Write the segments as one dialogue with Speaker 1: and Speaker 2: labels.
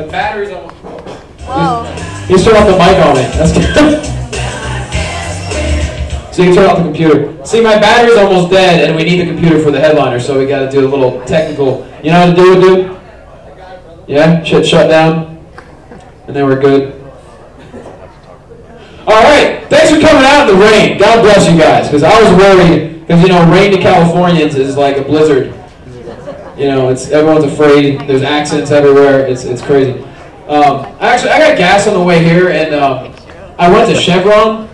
Speaker 1: The battery's almost full.
Speaker 2: Whoa.
Speaker 1: He's turned off the mic on me. That's good. So you can turn off the computer. See, my battery's almost dead, and we need the computer for the headliner, so we got to do a little technical. You know how to do it, dude? Yeah? Shut down. And then we're good. All right. Thanks for coming out in the rain. God bless you guys, because I was worried, because, you know, rain to Californians is like a blizzard. You know, everyone's afraid. There's accidents everywhere. It's crazy. Actually, I got gas on the way here, and I went to Chevron.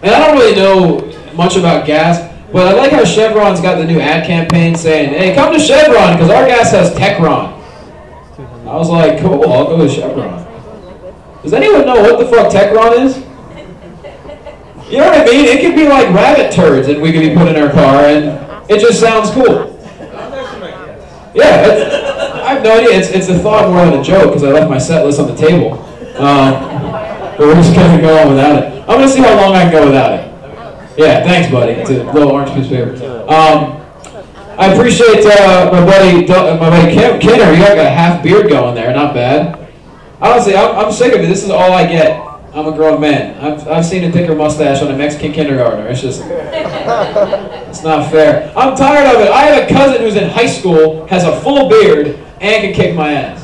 Speaker 1: And I don't really know much about gas, but I like how Chevron's got the new ad campaign saying, hey, come to Chevron, because our gas has Techron. I was like, cool, I'll go to Chevron. Does anyone know what the fuck Techron is? You know what I mean? It could be like rabbit turds that we could be put in our car, and it just sounds cool. Yeah, I have no idea. It's a thought more than a joke, because I left my set list on the table. But we're just going to go on without it. I'm going to see how long I can go without it. Yeah, thanks, buddy. It's a little orange piece of paper. I appreciate my buddy Kinner. You got a half beard going there. Not bad. Honestly, I'm sick of it. This is all I get. I'm a grown man. I've seen a thicker mustache on a Mexican kindergartner. It's just, it's not fair. I'm tired of it. I have a cousin who's in high school, has a full beard, and can kick my ass.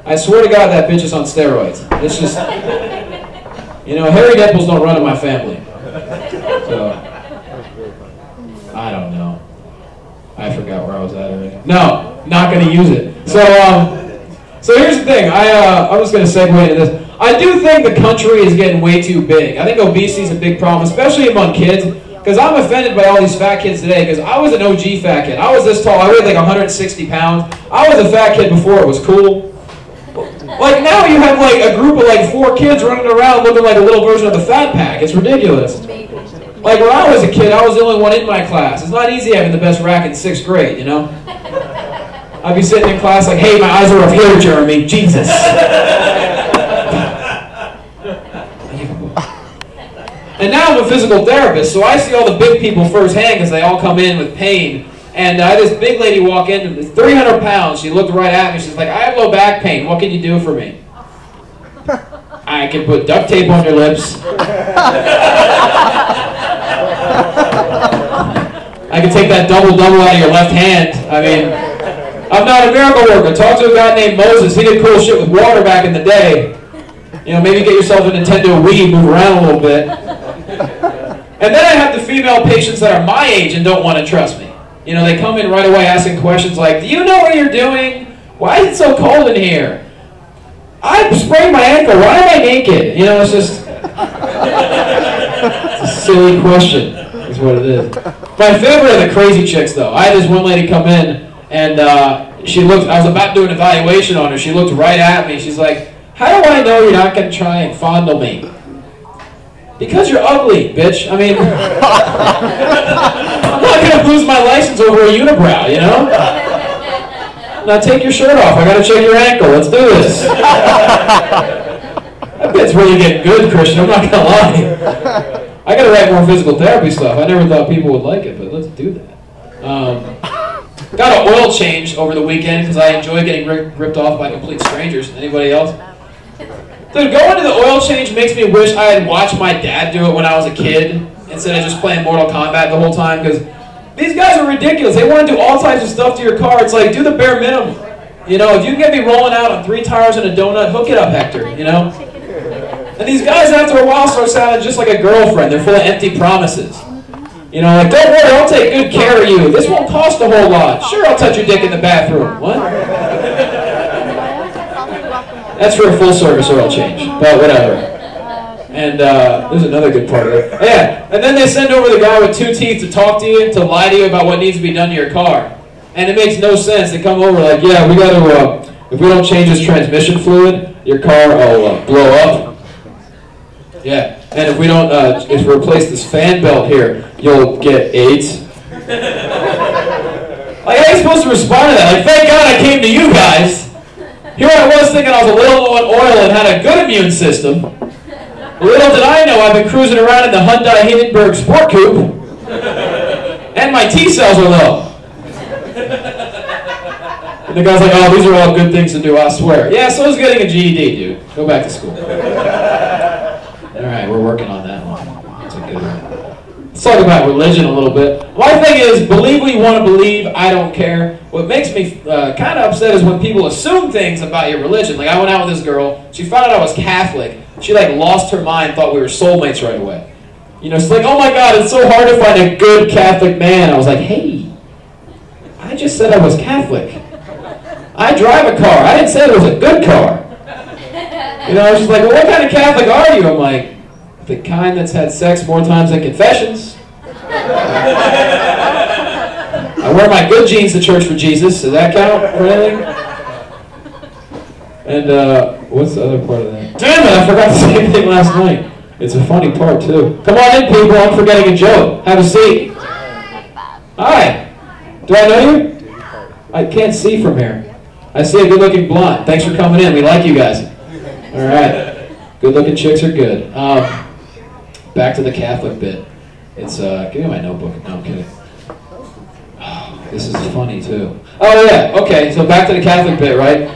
Speaker 1: I swear to God that bitch is on steroids. It's just, you know, hairy nipples don't run in my family. So, I don't know. I forgot where I was at already. No, not going to use it. So here's the thing. I'm just going to segue into this. I do think the country is getting way too big. I think obesity is a big problem, especially among kids. Because I'm offended by all these fat kids today, because I was an OG fat kid. I was this tall. I weighed like 160 pounds. I was a fat kid before it was cool. Like now you have like a group of like 4 kids running around looking like a little version of the Fat Pack. It's ridiculous. Like when I was a kid, I was the only one in my class. It's not easy having the best rack in 6th grade, you know? I'd be sitting in class like, hey, my eyes are up here, Jeremy. Jesus. And now I'm a physical therapist, so I see all the big people firsthand because they all come in with pain. And I had this big lady walk in, 300 pounds. She looked right at me. She's like, I have low back pain. What can you do for me? I can put duct tape on your lips. I can take that double-double out of your left hand. I mean, I'm not a miracle worker. Talk to a guy named Moses. He did cool shit with water back in the day. You know, maybe get yourself a Nintendo Wii, move around a little bit. And then I have the female patients that are my age and don't want to trust me. You know, they come in right away asking questions like, do you know what you're doing? Why is it so cold in here? I sprained my ankle. Why am I naked? You know, it's just it's a silly question is what it is. My favorite are the crazy chicks, though. I had this one lady come in, and she looked, I was about to do an evaluation on her. She looked right at me. She's like, how do I know you're not going to try and fondle me? Because you're ugly, bitch. I mean, I'm not going to lose my license over a unibrow, you know? Now take your shirt off. I got to check your ankle. Let's do this. That bit's really getting good, Christian. I'm not going to lie. I got to write more physical therapy stuff. I never thought people would like it, but let's do that. Got an oil change over the weekend because I enjoy getting ripped off by complete strangers. Anybody else? Dude, going to the oil change makes me wish I had watched my dad do it when I was a kid instead of just playing Mortal Kombat the whole time, because these guys are ridiculous. They want to do all types of stuff to your car. It's like, do the bare minimum. You know, if you can get me rolling out on 3 tires and a donut, hook it up, Hector, you know? And these guys, after a while, start sounding just like a girlfriend. They're full of empty promises. You know, like, don't worry, I'll take good care of you. This won't cost a whole lot. Sure, I'll touch your dick in the bathroom. What? That's for a full-service oil change, but whatever. And there's another good part of it. Yeah, and then they send over the guy with 2 teeth to talk to you, to lie to you about what needs to be done to your car. And it makes no sense. They come over like, yeah, we got to, if we don't change this transmission fluid, your car will blow up. Yeah, and if we don't, if we replace this fan belt here, you'll get AIDS. Like, how are you supposed to respond to that? Like, thank God I came to you guys. Here I was thinking I was a little low on oil and had a good immune system. Little did I know I've been cruising around in the Hyundai Hindenburg Sport Coupe, and my T-cells are low. And The guy's like, oh, these are all good things to do, I swear. Yeah, so is getting a GED, dude. Go back to school. All right, we're working on that one. That's a good one. Let's talk about religion a little bit. My thing is, believe what you want to believe, I don't care. What makes me kind of upset is when people assume things about your religion. Like, I went out with this girl, she found out I was Catholic. She, like, lost her mind, thought we were soulmates right away. You know, she's like, oh my God, it's so hard to find a good Catholic man. I was like, hey, I just said I was Catholic. I drive a car. I didn't say it was a good car. You know, she's like, well, what kind of Catholic are you? I'm like, the kind that's had sex more times than confessions. I wear my good jeans to church for Jesus. Does that count for anything? And what's the other part of that? Damn it, I forgot the same thing last night. It's a funny part, too. Come on in, people. I'm forgetting a joke. Have a seat. Hi. Do I know you? I can't see from here. I see a good-looking blonde. Thanks for coming in. We like you guys. All right. Good-looking chicks are good. Back to the Catholic bit. It's, give me my notebook. No, I'm kidding. Oh, this is funny, too. Oh, yeah. Okay, so back to the Catholic bit, right?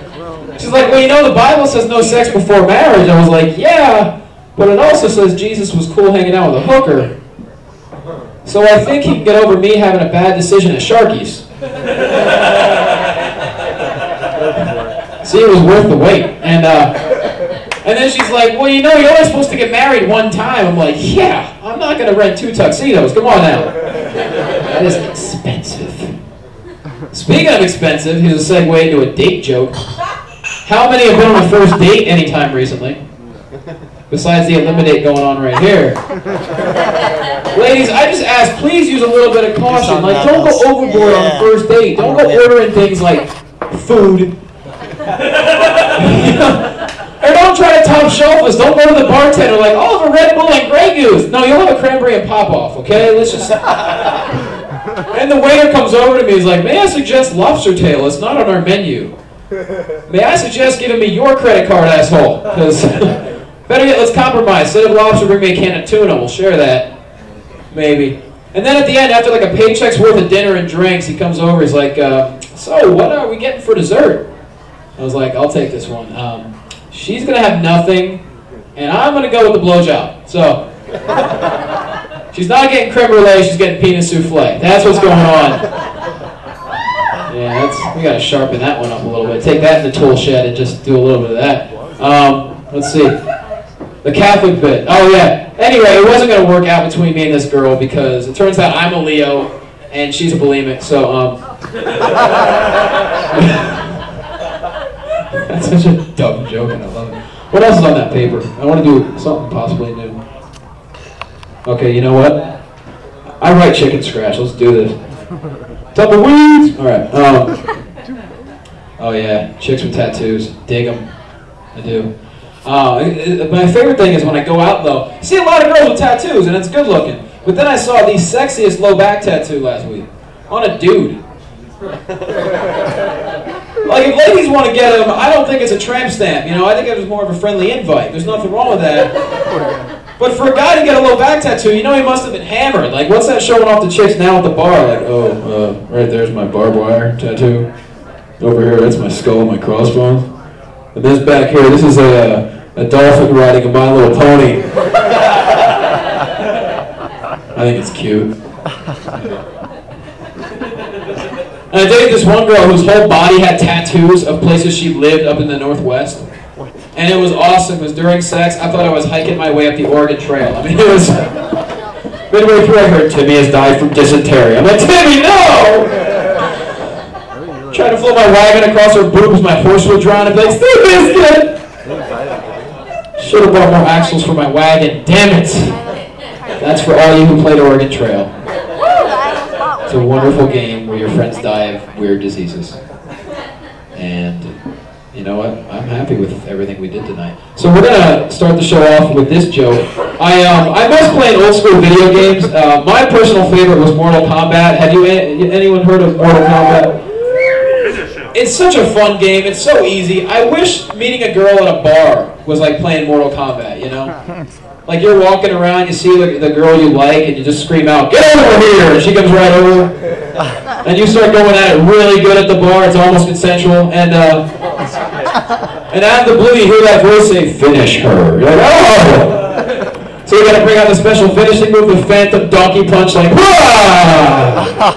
Speaker 1: She's like, well, you know, the Bible says no sex before marriage. I was like, yeah, but it also says Jesus was cool hanging out with a hooker. So I think he can get over me having a bad decision at Sharky's. See, it was worth the wait. And then she's like, well, you know, you're only supposed to get married one time. I'm like, yeah, I'm not going to rent 2 tuxedos. Come on now. That is expensive. Speaking of expensive, here's a segue into a date joke. How many have been on a first date anytime recently? Besides the eliminate going on right here. Ladies, I just ask, please use a little bit of caution. Like, don't go overboard on the first date. Don't go ordering things like food. You know? Or don't try to top shelf us. Don't go to the bartender like, oh, a Red Bull and Grey Goose. No, you'll have a cranberry and pop-off, okay? Let's just... And the waiter comes over to me, he's like, may I suggest lobster tail? It's not on our menu. May I suggest giving me your credit card, asshole? Because... Better yet, let's compromise. Instead of lobster, bring me a can of tuna. We'll share that. Maybe. And then at the end, after like a paycheck's worth of dinner and drinks, he comes over. He's like, so what are we getting for dessert? I was like, I'll take this one. She's going to have nothing, and I'm going to go with the blowjob. So, she's not getting creme brulee. She's getting penis souffle. That's what's going on. Yeah, we got to sharpen that one up a little bit. Take that in the tool shed and just do a little bit of that. Let's see. The Catholic bit. Oh, yeah. Anyway, it wasn't going to work out between me and this girl because it turns out I'm a Leo and she's a bulimic, so, That's such a dumb joke and I love it. What else is on that paper? I want to do something possibly new. Okay, you know what? I write chicken scratch. Let's do this. Tumbleweeds! Alright. Oh, yeah. Chicks with tattoos. Dig them. I do. My favorite thing is when I go out, though, I see a lot of girls with tattoos, and it's good looking. But then I saw the sexiest low back tattoo last week on a dude. Like, if ladies want to get them, I don't think it's a tramp stamp, you know? I think it was more of a friendly invite. There's nothing wrong with that. But for a guy to get a low back tattoo, you know he must have been hammered. Like, what's that showing off the chicks now at the bar? Like, oh, right there's my barbed wire tattoo. Over here, that's my skull and my crossbones. And this back here, this is a dolphin riding a My Little Pony. I think it's cute. And I dated this one girl whose whole body had tattoos of places she lived up in the Northwest. And it was awesome, because during sex, I thought I was hiking my way up the Oregon Trail. I mean, it was... Midway through, I heard, Timmy has died from dysentery. I'm like, Timmy, no! Trying to float my wagon across her boobs, my horse would drown, and be like, Steve Biscuit! Should have brought more axles for my wagon, damn it! That's for all you who played Oregon Trail. It's a wonderful game where your friends die of weird diseases. And you know what? I'm happy with everything we did tonight. So we're gonna start the show off with this joke. I miss playing old school video games. My personal favorite was Mortal Kombat. Have you anyone heard of Mortal Kombat? It's such a fun game. It's so easy. I wish meeting a girl at a bar was like playing Mortal Kombat, you know? Like you're walking around, you see the girl you like, and you just scream out, "Get over here!" And she comes right over. and you start going at it really good at the bar. It's almost consensual, and out of the blue you hear that voice say, "Finish her." You're like, oh! So you got to bring out the special finishing move, the phantom donkey punch, like, "Wah!"